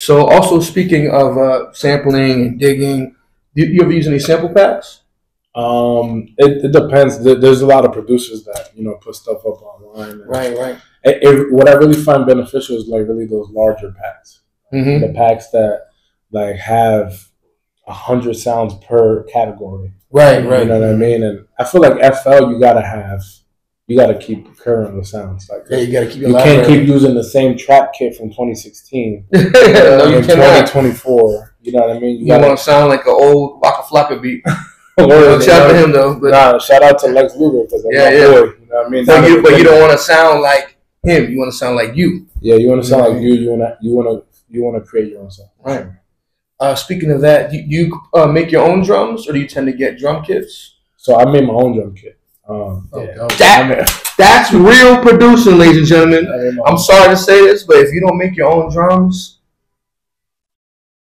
So also speaking of sampling and digging, you ever use any sample packs? It depends. There's a lot of producers that put stuff up online. Right. What I really find beneficial is like really those larger packs, the packs that like have 100 sounds per category. Right. You know what I mean? And I feel like FL, you gotta keep current with sounds. Like you gotta keep. You can't keep using the same trap kit from 2016 no, you in 2024. You know what I mean? You want to sound like an old Waka Flocka beat. Shout out to him though. But shout out to Lex Luger because boy. You know what I mean? But you don't want to sound like him. You want to sound like you. Yeah, you want to sound like you. You want to create your own sound. Right. Speaking of that, you make your own drums, or do you tend to get drum kits? So I made my own drum kit. That's real producing, ladies and gentlemen. I'm sorry to say this, but if you don't make your own drums,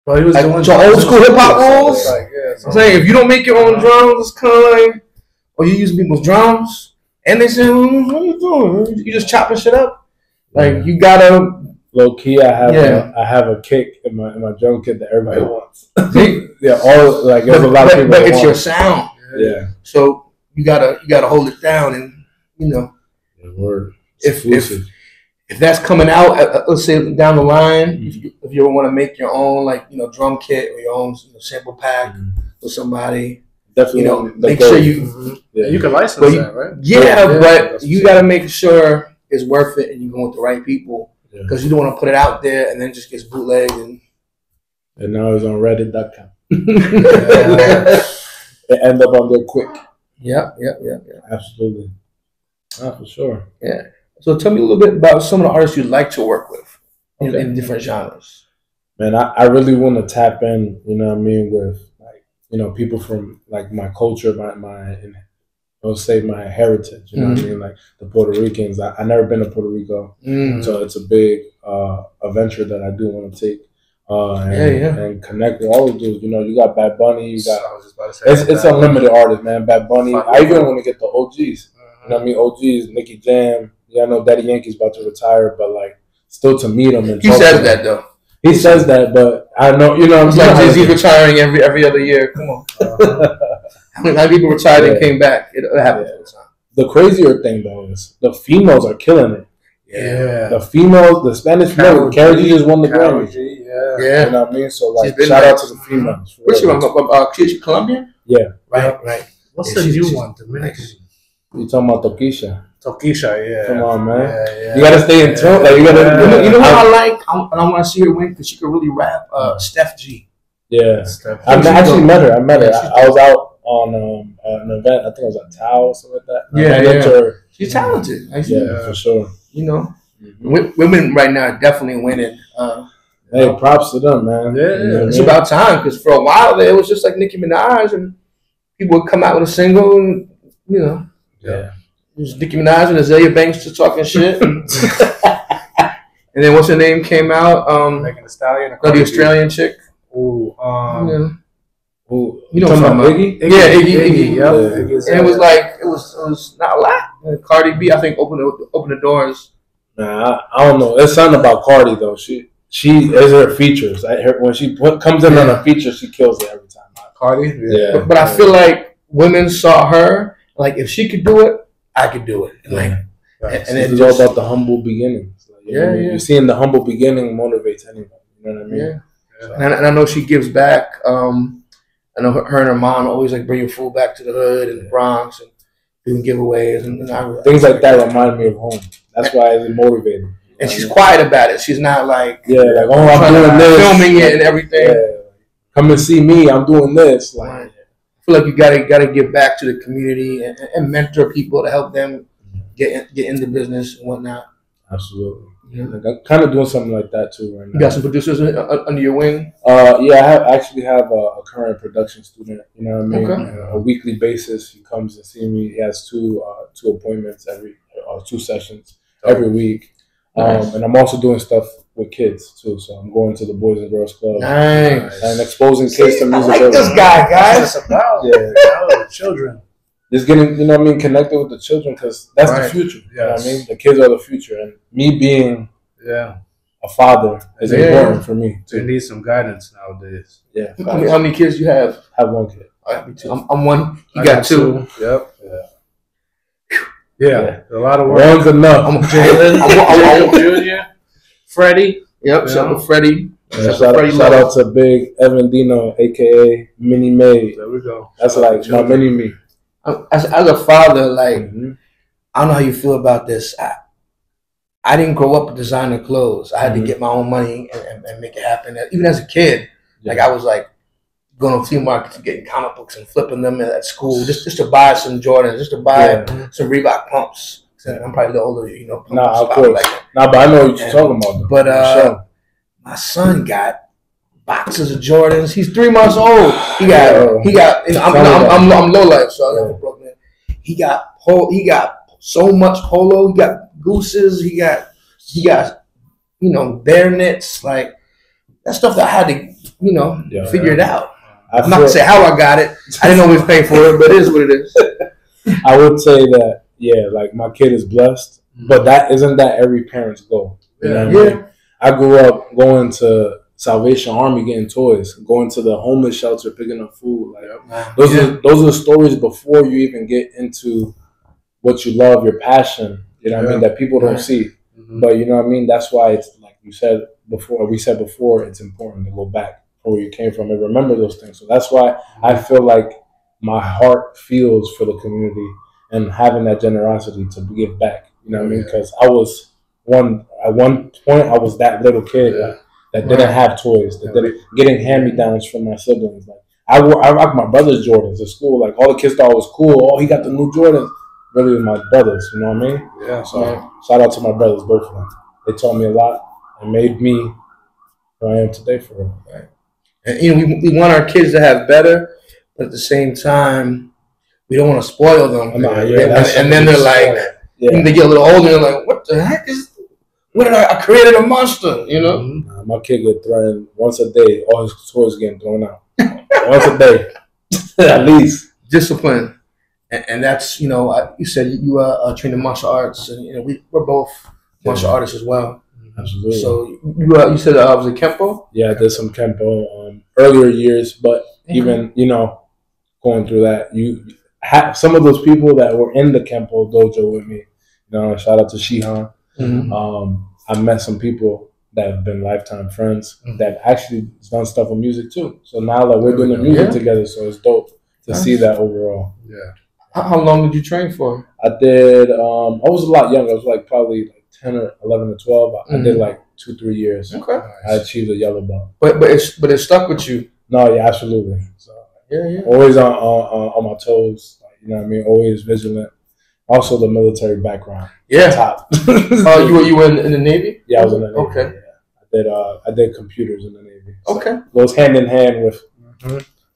well, he was doing old school hip hop rules. I'm saying if you don't make your own drums, it's kind of like, or you use people's drums, and they say, "What are you doing? You just chopping shit up." Like you gotta. Low key, I have a kick in my drum kit that everybody wants. All like there's a lot of people. But it's your sound. Yeah. So you gotta hold it down, and word. If that's coming out, let's say down the line, if you want to make your own drum kit or your own sample pack for somebody, definitely make sure you you can license that, right? Yeah, but you got to make sure it's worth it and you're going with the right people because you don't want to put it out there and then it just gets bootlegged and now it's on Reddit.com. It end up on there quick. Yeah. Absolutely. For sure. Yeah. So tell me a little bit about some of the artists you'd like to work with in different genres. Man, I really want to tap in, with people from like my culture, my heritage, you know what I mean? Like the Puerto Ricans. I never been to Puerto Rico, so it's a big adventure that I do want to take. And connect with all of those. You got Bad Bunny, you got it's unlimited artists, man. Bad Bunny. I even want to get the OGs. You know what I mean? OGs, Nicky Jam. Yeah, I know Daddy Yankee's about to retire, but like still to meet him and he says that though. He says that, but I know It's like Jay-Z's retiring every other year. Come on. How many people retired and came back? It happens all the time. The crazier thing though is the females are killing it. Yeah. The females, the Spanish females, Karol G just won the Grammy. Yeah. You know what I mean? So like shout out to the females. Where's she Colombian? Yeah. Right. What's the new one? Dominican. You talking about Tokisha? Tokisha, yeah. Come on, man. Yeah. You gotta stay in tune. Like you gotta. You know what I like? I want to see her win because she could really rap. Steph G. Yeah. I actually met her. I was out on an event. I think it was at Tao or something like that. Yeah. She's talented. Yeah, for sure. Women right now are definitely winning. Hey, props to them, man. Yeah. It's about time because for a while there, it was just like Nicki Minaj and people would come out with a single and, Yeah. It was Nicki Minaj and Azalea Banks just talking shit. And then what's her name came out? Megan Thee Stallion. The Australian chick. Ooh. Who? You know what I'm talking about? Iggy? Yeah, Iggy. Yeah. And it was like, it was not a lot. And Cardi B, I think, opened the doors. Nah, I don't know. It's something about Cardi, though. She is her features. When she comes in on a feature, she kills it every time. Cardi? Yeah. But I feel like women saw her, like, if she could do it, I could do it. And it's all about the humble beginnings. Like, you're seeing the humble beginning motivates anybody. You know what I mean? Yeah. And I know she gives back. I know her and her mom always like bring your food back to the hood and the Bronx and doing giveaways and things like that remind me of home. That's why it's motivating. And she's quiet about it. She's not like I'm doing this, filming it and everything. Yeah. Come and see me. I'm doing this. Like, I feel like you gotta give back to the community and mentor people to help them get into business and whatnot. Absolutely. Like I'm kind of doing something like that too right now. You got some producers under your wing? I actually have a current production student. You know what I mean? Okay. A weekly basis, he comes and see me. He has two appointments every 2 sessions every week. Nice. And I'm also doing stuff with kids too. So I'm going to the Boys and Girls Club and exposing kids to music. I like this guy, guys. It's about children. Just getting, connected with the children because that's the future. You know what I mean? The kids are the future. And me being a a father is important for me too. They need some guidance nowadays. Yeah. How many kids you have? I have one kid. Me too. I'm one. You got two. Yep. Yeah. A lot of work. One's enough. I'm Jalen. Junior. Freddie. Yep. Shout out to Freddie. Shout out to Big Evan Dino, aka Mini Made. There we go. That's like my mini me. As a father, like I don't know how you feel about this. I didn't grow up with designer clothes. I had to get my own money and make it happen. Even as a kid, like I was like going to flea markets and getting comic books and flipping them at school just to buy some Jordans, just to buy some Reebok pumps. I'm probably a little older, you know. Nah, of course. But I know what you're talking about. But my son got boxes of Jordans. He's 3 months old. He got. You know, I'm low life, so I never broke man. He got so much polo. He got gooses. He got you know, bear knits, like that stuff that I had to figure it out. I'm not gonna say how I got it. I didn't always pay for it, but it is what it is. I would say that like my kid is blessed, but that isn't every parent's goal. You know what I mean? I grew up going to Salvation Army getting toys, going to the homeless shelter picking up food. Like those are stories before you even get into what you love, your passion. You know what I mean? That people don't see. But you know what I mean? That's why it's like we said before, it's important to go back from where you came from and remember those things. So that's why I feel like my heart feels for the community and having that generosity to give back. You know what I mean? Because I was at one point I was that little kid that didn't have toys, that didn't getting hand-me-downs from my siblings. Like I rocked my brother's Jordans at school. Like all the kids thought it was cool. Oh, he got the new Jordans. Really, my brothers, you know what I mean? Yeah. So shout out to my brothers, both of them. They taught me a lot and made me who I am today for real. Right. And you know, we want our kids to have better, but at the same time, we don't want to spoil them. And then they're like, they get a little older, they're like, what the heck is? What did I created a monster? You know? My kid get threatened once a day. All his toys getting thrown out once a day, at least. Discipline. And that's, you know, you said you trained in martial arts, and you know we're both martial artists as well. Absolutely. So you said was it Kempo? Yeah, I did some Kempo earlier years, but even going through that, you have some of those people that were in the Kempo dojo with me. You know, shout out to Shihan. I met some people that have been lifetime friends that actually done stuff with music too. So now that we're doing the music together, so it's dope to see that overall. Yeah. How long did you train for? I did. I was a lot younger. I was like probably 10 or 11 or 12. I did like 2-3 years. Okay. I achieved a yellow belt. But it stuck with you. No, yeah, absolutely. So always on my toes. You know what I mean? Always vigilant. Also the military background. Yeah. Top. You were in the Navy? Yeah, I was in the Navy. Okay. Yeah. I did computers in the Navy. So okay. Goes hand in hand with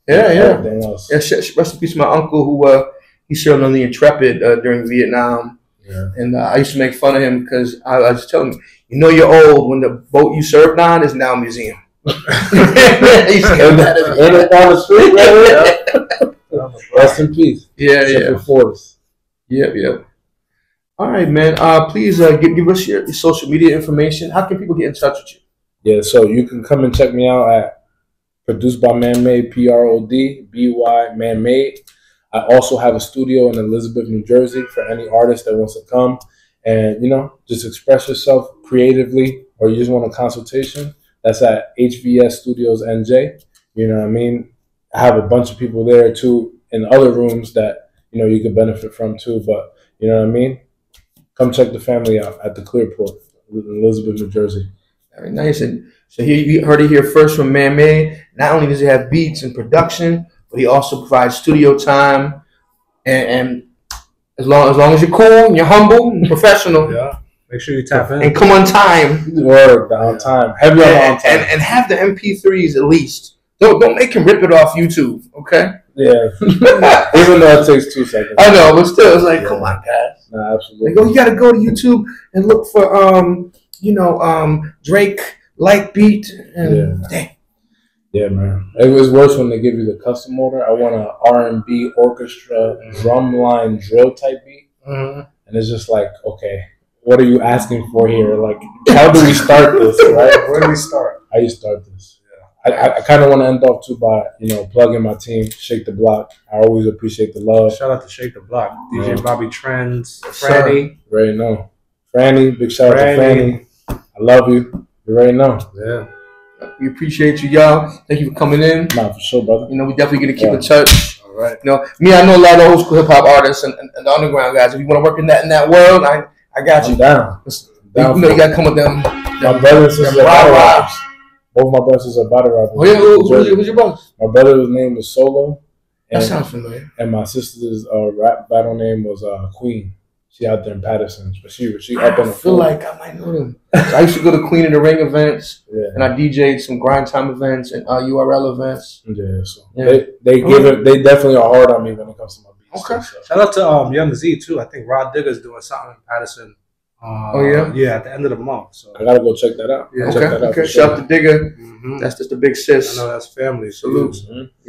everything else. Yeah. Rest in peace, my uncle who he served on the Intrepid during Vietnam. Yeah. And I used to make fun of him because I was telling him, you know, you're old when the boat you served on is now a museum. He used to get mad at me. Down the street, right? Rest in peace. Yeah. Force. Yep. All right, man. Please give us your social media information. How can people get in touch with you? Yeah, so you can come and check me out at Produced by Manmade, PRODBY Manmade. I also have a studio in Elizabeth, New Jersey for any artist that wants to come and, you know, just express yourself creatively, or you just want a consultation. That's at HVS Studios NJ. You know what I mean? I have a bunch of people there too in other rooms that, you know, you could benefit from too. But, you know what I mean? Come check the family out at the Clearport in Elizabeth, New Jersey. Very nice. And so here you heard it here first from Manmade. Not only does he have beats and production, but he also provides studio time, and as long as you're cool and you're humble and professional, make sure you tap in and come on time. Word on time, heavy on time, and have the MP3s at least. Don't make him rip it off YouTube, okay? Yeah, even though it takes 2 seconds. I know, but still, it's like, come on, guys. Nah, absolutely. Like, you got to go to YouTube and look for Drake Light Beat and dang. Yeah, man. It was worse when they give you the custom order. I want an R&B orchestra drum line drill type beat, and it's just like, okay, what are you asking for here? Like, how do we start this? Right? Where do we start? How you start this? I kind of want to end off too by plugging my team, Shake the Block. I always appreciate the love. Shout out to Shake the Block, DJ Bobby Trends, Franny. You already know. Franny, big shout out to Franny. I love you. You already know. Yeah. We appreciate you, y'all. Thank you for coming in. Nah, for sure, brother. We definitely gonna keep in touch. All right. I know a lot of old school hip hop artists and the underground guys. If you want to work in that world, I got you. I'm down. You gotta come with them. My brothers and sisters are battle rappers. Both my brothers are battle rappers. Oh yeah, who's your brothers? My brother's name was Solo. That sounds familiar. And my sister's rap battle name was Queen. She out there in Patterson, but she up on the floor. I feel like I might know them. So I used to go to Queen of the Ring events, and I DJ'd some grind time events and URL events. Yeah, so they definitely are hard on me when it comes to my beats. Okay. So. Shout out to Young Z too. I think Rod Digger's doing something in Patterson. Yeah, at the end of the month. So I gotta go check that out. Yeah, okay. Shout out to Digger. That's just a big sis. I know that's family. Salute. Mm-hmm. Yeah.